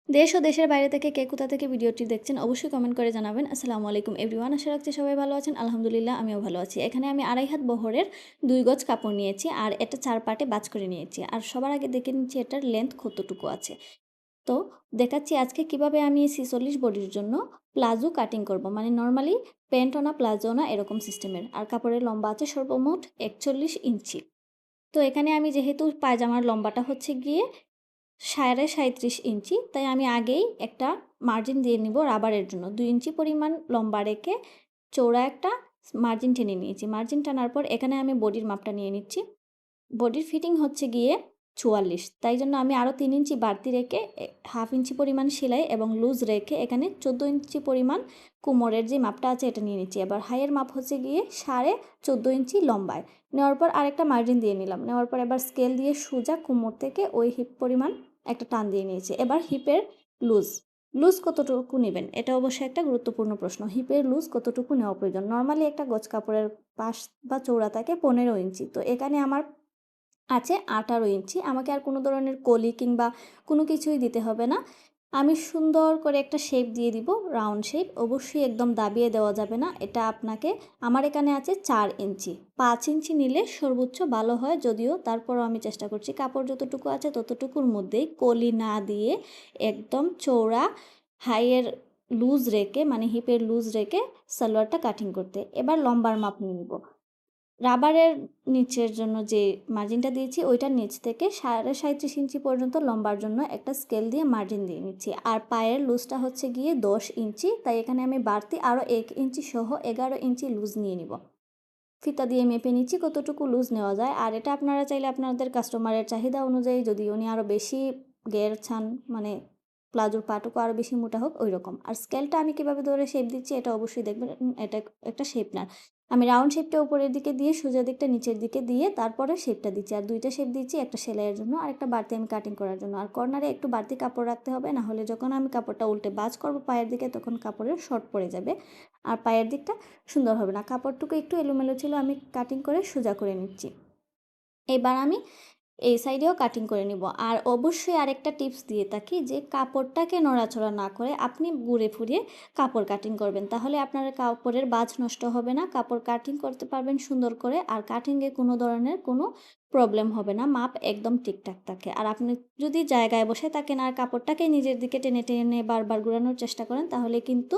দেশ ও দেশের বাইরে থেকে কে কোথা থেকে ভিডিওটি দেখছেন অবশ্যই কমেন্ট করে জানাবেন। আসসালামু আলাইকুম এভরিওয়ান, আশা রাখছি সবাই ভালো আছেন। আলহামদুলিল্লাহ আমিও ভালো আছি। এখানে আমি 2.5 হাত বহরের 2 গজ কাপড় নিয়েছি আর এটা 4 পার্টে ভাঁজ করে নিয়েছি। আর সবার আগে দেখে নিচ্ছি এটার লেন্থ কতটুকু আছে। তো দেখাচ্ছি আজকে কিভাবে আমি 46 বডির জন্য প্লাজো কাটিং করব। মানে নরমালি প্যান্টও না প্লাজো না এরকম সিস্টেমের। আর কাপড়ের লম্বা আছে সর্বমোট 41 ইঞ্চি। তো এখানে আমি যেহেতু পায়জামার লম্বাটা হচ্ছে গিয়ে 37.5 ইঞ্চি, তাই আমি আগেই একটা মার্জিন দিয়ে নিব রাবারের জন্য। 2 ইঞ্চি পরিমাণ লম্বা রেখে চওড়া একটা মার্জিন টেনে নিয়েছি। মার্জিন টানার পর এখানে আমি বডির মাপটা নিয়ে নিচ্ছি। বডির ফিটিং হচ্ছে গিয়ে 44, তাই জন্য আমি আরও 3 ইঞ্চি বাড়তি রেখে হাফ ইঞ্চি পরিমাণ সেলাই এবং লুজ রেখে এখানে 14 ইঞ্চি পরিমাণ কোমরের যে মাপটা আছে এটা নিয়ে নিচ্ছি। এবার হাইয়ের মাপ হচ্ছে গিয়ে 14.5 ইঞ্চি লম্বায় নেওয়ার পর আরেকটা মার্জিন দিয়ে নিলাম। নেওয়ার পর এবার স্কেল দিয়ে সোজা কোমর থেকে ওই হিপ পরিমাণ একটা টান দিয়ে নিয়েছি। এবার হিপের লুজ লুজ কতটুকু নেবেন এটা অবশ্যই একটা গুরুত্বপূর্ণ প্রশ্ন। হিপের লুজ কতটুকু নেওয়া প্রয়োজন? নর্মালি একটা গজ কাপড়ের পাশ বা চৌড়া থাকে 15 ইঞ্চি, তো এখানে আমার আছে 18 ইঞ্চি। আমাকে আর কোনো ধরনের কলি কিংবা কোনো কিছুই দিতে হবে না। আমি সুন্দর করে একটা শেপ দিয়ে দিব, রাউন্ড শেপ। অবশ্যই একদম দাবিয়ে দেওয়া যাবে না। এটা আপনাকে, আমার এখানে আছে 4 ইঞ্চি, 5 ইঞ্চি নিলে সর্বোচ্চ ভালো হয়, যদিও তারপরও আমি চেষ্টা করছি কাপড় যতটুকু আছে ততটুকুর মধ্যেই কলি না দিয়ে একদম চওড়া হাইয়ের লুজ রেখে, মানে হিপের লুজ রেখে সালোয়ারটা কাটিং করতে। এবার লম্বার মাপ নিয়ে নিব। রাবারের নিচের জন্য যে মার্জিনটা দিয়েছি ওইটার নিচ থেকে 37.5 ইঞ্চি পর্যন্ত লম্বার জন্য একটা স্কেল দিয়ে মার্জিন দিয়ে নিচ্ছি। আর পায়ের লুজটা হচ্ছে গিয়ে 10 ইঞ্চি, তাই এখানে আমি বাড়তি আরও 1 ইঞ্চি সহ 11 ইঞ্চি লুজ নিয়ে নিব। ফিতা দিয়ে মেপে নিচ্ছি কতটুকু লুজ নেওয়া যায়। আর এটা আপনারা চাইলে আপনাদের কাস্টমারের চাহিদা অনুযায়ী, যদি উনি আরও বেশি গের চান, মানে প্লাজোর পাটুকু আরও বেশি মোটা হোক ওই রকম। আর স্কেলটা আমি কীভাবে ধরে শেপ দিচ্ছি এটা অবশ্যই দেখবেন। এটা একটা শেপ না, আমি রাউন্ড শেপটা উপরের দিকে দিয়ে সোজা দিকটা নিচের দিকে দিয়ে তারপরে শেপটা দিচ্ছি। আর দুইটা শেপ দিচ্ছি, একটা সেলাইয়ের জন্য আর একটা বাড়তি আমি কাটিং করার জন্য। আর কর্নারে একটু বাড়তি কাপড় রাখতে হবে, না হলে যখন আমি কাপড়টা উল্টে ভাঁজ করব পায়ের দিকে তখন কাপড়ের শর্ট পড়ে যাবে আর পায়ের দিকটা সুন্দর হবে না। কাপড়টুকু একটু এলোমেলো ছিল, আমি কাটিং করে সোজা করে নিচ্ছি। এবার আমি এই সাইডেও কাটিং করে নিব। আর অবশ্যই আরেকটা টিপস দিয়ে থাকি যে কাপড়টাকে নড়াচড়া না করে আপনি ঘুরে ফুরিয়ে কাপড় কাটিং করবেন, তাহলে আপনার কাপড়ের বাজ নষ্ট হবে না, কাপড় কাটিং করতে পারবেন সুন্দর করে। আর কাটিংয়ে কোনো ধরনের কোনো প্রবলেম হবে না, মাপ একদম ঠিকঠাক থাকে। আর আপনি যদি জায়গায় বসে থাকেন আর কাপড়টাকে নিজের দিকে টেনে টেনে বারবার ঘোরানোর চেষ্টা করেন, তাহলে কিন্তু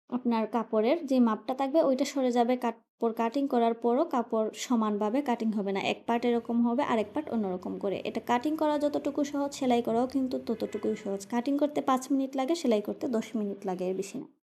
আপনার কাপড়ের যে মাপটা থাকবে ওইটা সরে যাবে। কাপড় কাটিং করার পরও কাপড় সমানভাবে কাটিং হবে না, এক পার্ট এরকম হবে আর এক পার্ট অন্যরকম করে। এটা কাটিং করা যতটুকু সহজ, সেলাই করাও কিন্তু ততটুকুই সহজ। কাটিং করতে 5 মিনিট লাগে, সেলাই করতে 10 মিনিট লাগে, এর বেশি না।